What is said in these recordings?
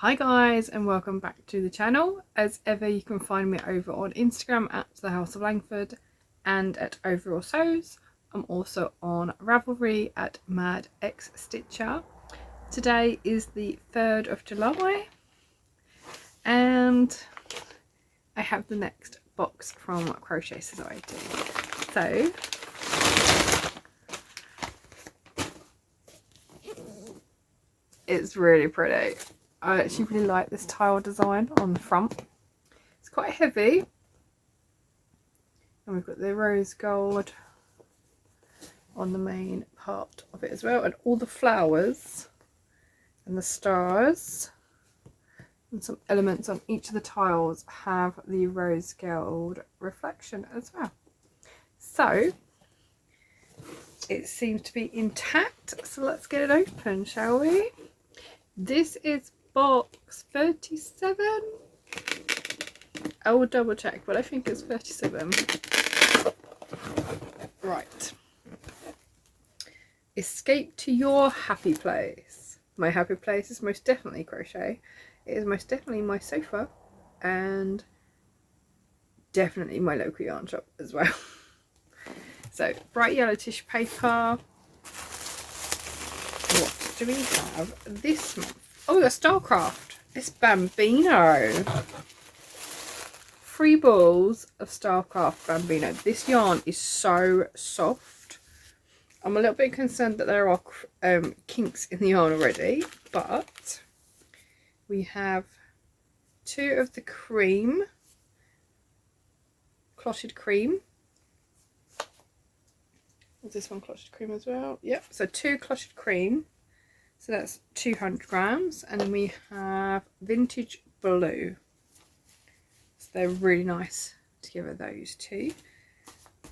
Hi guys, and welcome back to the channel. As ever, you can find me over on Instagram at the House of Langford and at Overall Sews. I'm also on Ravelry at Mad X Stitcher. Today is the 3rd of July and I have the next box from Crochet Society. So it's really pretty. I actually really like this tile design on the front. It's quite heavy. And we've got the rose gold on the main part of it as well. And all the flowers and the stars and some elements on each of the tiles have the rose gold reflection as well. So it seems to be intact. So let's get it open, shall we? This is box 37. I will double check, but I think it's 37. Right. Escape to your happy place. My happy place is most definitely crochet. It is most definitely my sofa and definitely my local yarn shop as well. So bright yellow tissue paper. What do we have this month? Oh, we got Stylecraft. It's Bambino. 3 balls of Stylecraft Bambino. This yarn is so soft. I'm a little bit concerned that there are kinks in the yarn already, but we have 2 of the cream, clotted cream. Is this one clotted cream as well? Yep, so 2 clotted cream. So that's 200 grams. And then we have vintage blue. So they're really nice together, those two.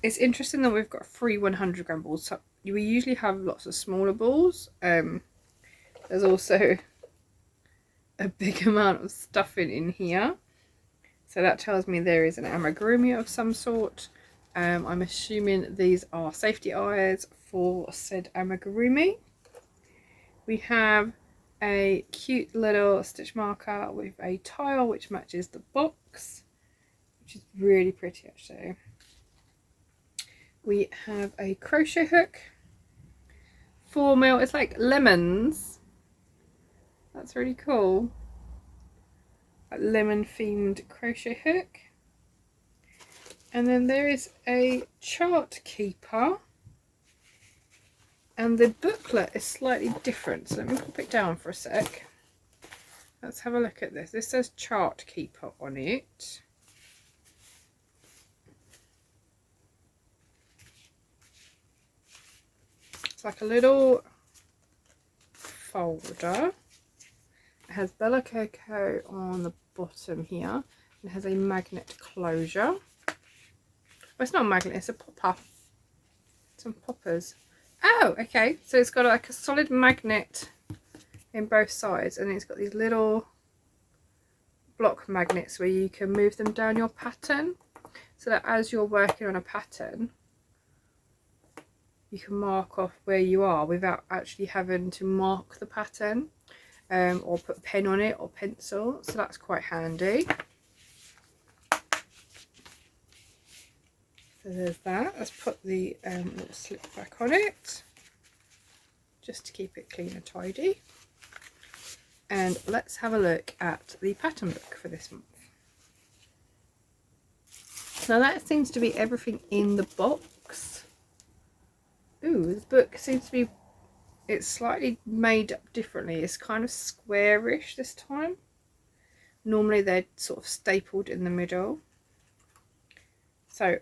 It's interesting that we've got 3 100 gram balls. So we usually have lots of smaller balls. There's also a big amount of stuffing in here. So that tells me there is an amigurumi of some sort. I'm assuming these are safety eyes for said amigurumi. We have a cute little stitch marker with a tile which matches the box, which is really pretty actually. We have a crochet hook, 4mm. It's like lemons. That's really cool. A lemon themed crochet hook. And then there is a chart keeper. And the booklet is slightly different, so let me pop it down for a sec. Let's have a look at this. This says chart keeper on it. It's like a little folder. It has Bella Coco on the bottom here. It has a magnet closure. Well, it's not a magnet, it's a popper. Some poppers. Oh, okay. So it's got like a solid magnet in both sides, and it's got these little block magnets where you can move them down your pattern, so that as you're working on a pattern, you can mark off where you are without actually having to mark the pattern, or put a pen on it or pencil. So that's quite handy. So there's that. Let's put the little slip back on it just to keep it clean and tidy. And let's have a look at the pattern book for this month. Now that seems to be everything in the box. Ooh, the book seems to be, it's slightly made up differently. It's kind of squarish this time. Normally they're sort of stapled in the middle. So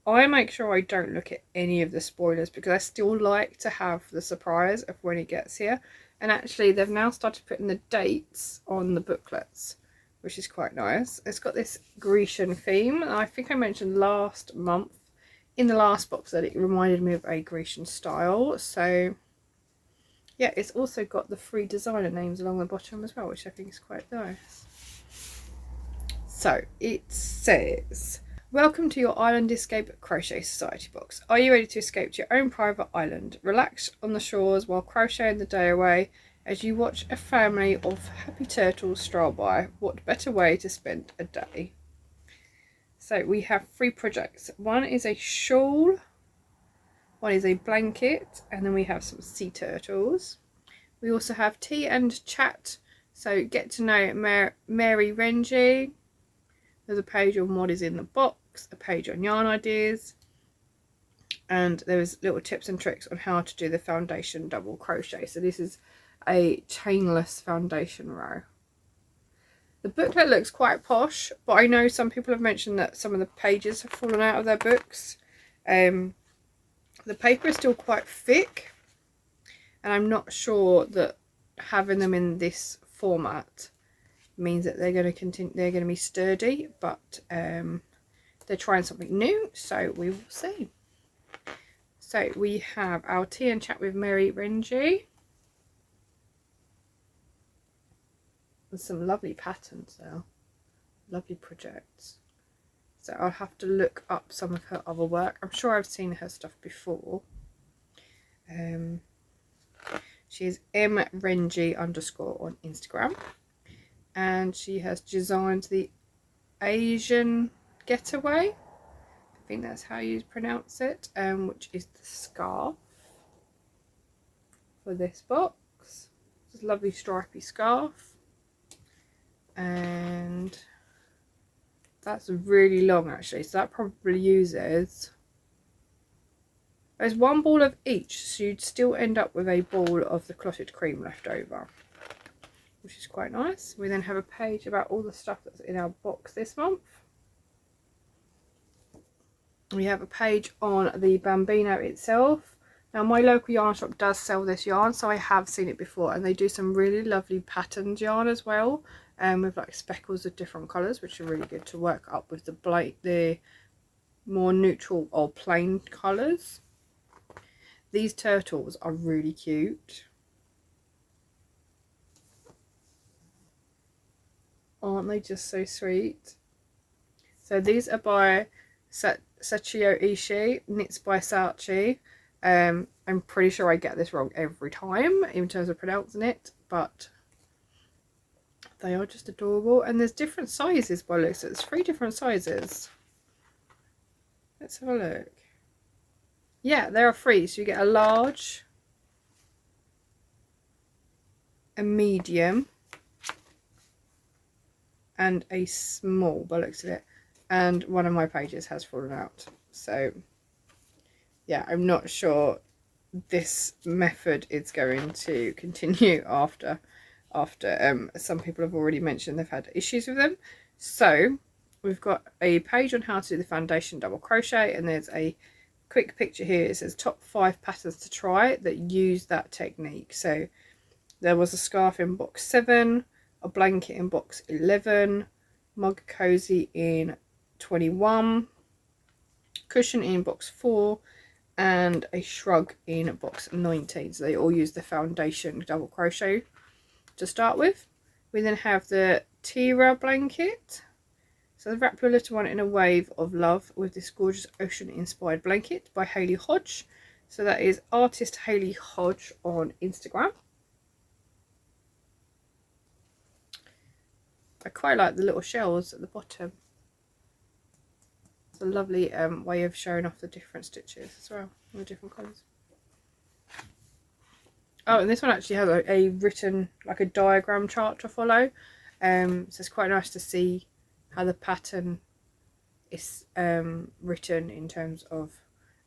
I make sure I don't look at any of the spoilers because I still like to have the surprise of when it gets here. And actually they've now started putting the dates on the booklets, which is quite nice. It's got this Grecian theme. I think I mentioned last month in the last box that it reminded me of a Grecian style. So yeah, it's also got the 3 designer names along the bottom as well, which I think is quite nice. So it says, welcome to your Island Escape Crochet Society box. Are you ready to escape to your own private island? Relax on the shores while crocheting the day away As you watch a family of happy turtles stroll by, what better way to spend a day? So we have 3 projects. One is a shawl, one is a blanket, and then we have some sea turtles. We also have tea and chat, so get to know Mary Rengie. There's a page on what is in the box, a page on yarn ideas, and there's little tips and tricks on how to do the foundation double crochet. So this is a chainless foundation row. The booklet looks quite posh, but I know some people have mentioned that some of the pages have fallen out of their books. The paper is still quite thick, and I'm not sure that having them in this format means that they're going to continue. They're going to be sturdy, but they're trying something new, so we will see. So we have our tea and chat with Mary Rengie. With some lovely patterns there, lovely projects. So I'll have to look up some of her other work. I'm sure I've seen her stuff before. She is mrengie_ on Instagram, and she has designed the Asian Getaway, I think that's how you pronounce it, which is the scarf for this box. It's a lovely stripy scarf, and that's really long actually, so that probably uses, there's 1 ball of each, so you'd still end up with a ball of the clotted cream left over, which is quite nice. We then have a page about all the stuff that's in our box this month. We have a page on the Bambino itself. Now my local yarn shop does sell this yarn, so I have seen it before, and they do some really lovely patterned yarn as well, with like speckles of different colours, which are really good to work up with the more neutral or plain colours. These turtles are really cute. Aren't they just so sweet? So these are by Sachio Ishii, knits by Sachi. I'm pretty sure I get this wrong every time in terms of pronouncing it, but they are just adorable. And there's different sizes by looks. There's 3 different sizes. Let's have a look. Yeah, there are 3. So you get a large, a medium, and a small by the looks of it. And one of my pages has fallen out, so yeah, I'm not sure this method is going to continue after some people have already mentioned they've had issues with them. So we've got a page on how to do the foundation double crochet, and there's a quick picture here. It says top 5 patterns to try that use that technique. So there was a scarf in box 7, a blanket in box 11, mug cozy in 21, cushion in box 4, and a shrug in box 19. So they all use the foundation double crochet to start with. We then have the Tira blanket. So wrap your little one in a wave of love with this gorgeous ocean inspired blanket by Hayley Hodge. So that is artist Hayley Hodge on Instagram. I quite like the little shells at the bottom. It's a lovely way of showing off the different stitches as well, the different colours. Oh, and this one actually has a written, like a diagram chart to follow. So it's quite nice to see how the pattern is written in terms of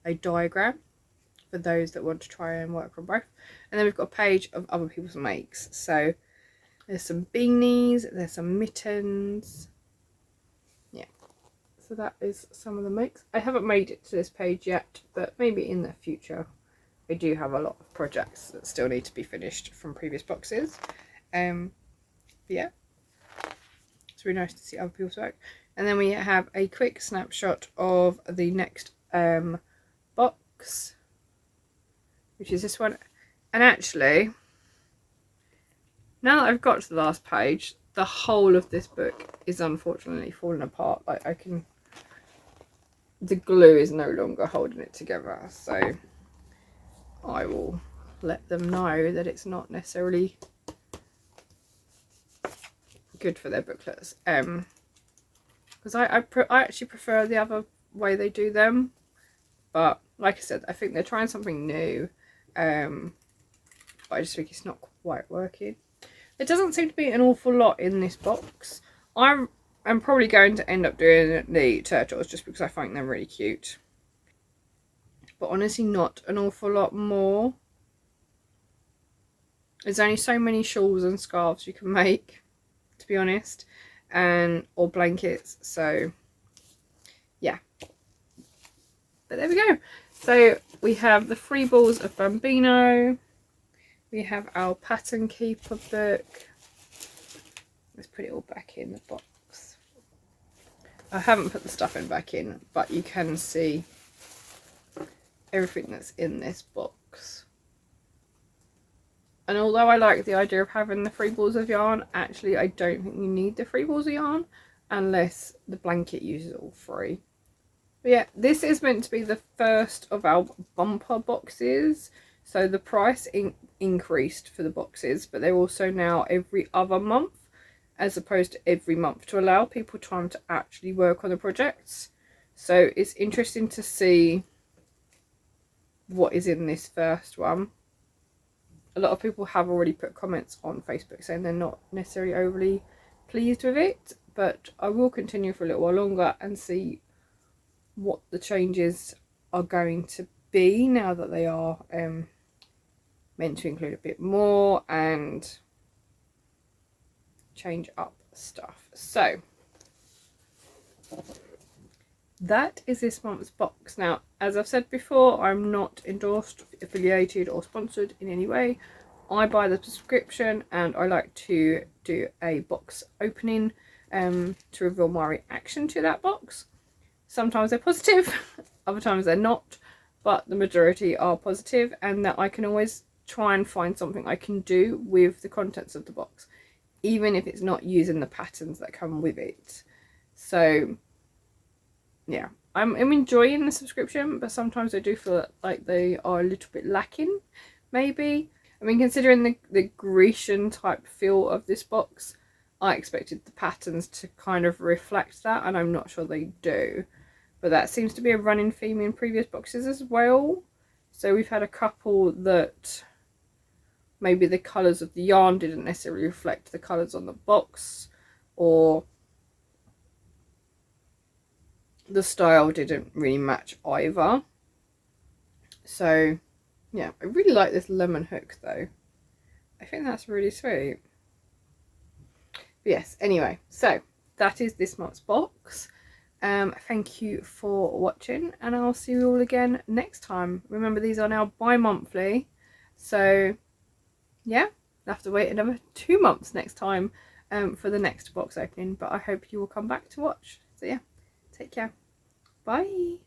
a diagram for those that want to try and work from both. And then we've got a page of other people's makes. So there's some beanies, there's some mittens. Yeah, so that is some of the makes. I haven't made it to this page yet, but maybe in the future. I do have a lot of projects that still need to be finished from previous boxes. But yeah, it's really nice to see other people's work. And then we have a quick snapshot of the next box, which is this one. And actually, now that I've got to the last page, the whole of this book is unfortunately falling apart. Like the glue is no longer holding it together, so I will let them know that it's not necessarily good for their booklets. Because I actually prefer the other way they do them, but like I said, I think they're trying something new, but I just think it's not quite working. There doesn't seem to be an awful lot in this box. I'm probably going to end up doing the turtles just because I find them really cute, but honestly not an awful lot more. There's only so many shawls and scarves you can make, to be honest, or blankets, so yeah. But there we go. So we have the 3 balls of Bambino. We have our pattern keeper book. Let's put it all back in the box. I haven't put the stuffing back in, but you can see everything that's in this box. And although I like the idea of having the 3 balls of yarn, actually I don't think you need the 3 balls of yarn unless the blanket uses all 3. But yeah, this is meant to be the first of our bumper boxes. So the price increased for the boxes, but they're also now every other month as opposed to every month to allow people time to actually work on the projects. So it's interesting to see what is in this first one. A lot of people have already put comments on Facebook saying they're not necessarily overly pleased with it, but I will continue for a little while longer and see what the changes are going to be now that they are meant to include a bit more and change up stuff. So that is this month's box. Now, as I've said before, I'm not endorsed, affiliated or sponsored in any way. I buy the subscription and I like to do a box opening to reveal my reaction to that box. Sometimes they're positive, other times they're not, but the majority are positive, and that I can always try and find something I can do with the contents of the box, even if it's not using the patterns that come with it. So yeah, I'm enjoying the subscription, but sometimes I do feel like they are a little bit lacking, maybe. I mean, considering the Grecian type feel of this box, I expected the patterns to kind of reflect that, and I'm not sure they do. But that seems to be a running theme in previous boxes as well. So we've had a couple that maybe the colours of the yarn didn't necessarily reflect the colours on the box, or the style didn't really match either. So yeah, I really like this lemon hook though. I think that's really sweet. But yes, anyway, so that is this month's box. Thank you for watching, and I'll see you all again next time. Remember, these are now bi-monthly, so yeah, I'll have to wait another 2 months next time for the next box opening, but I hope you will come back to watch. So yeah, take care. Bye.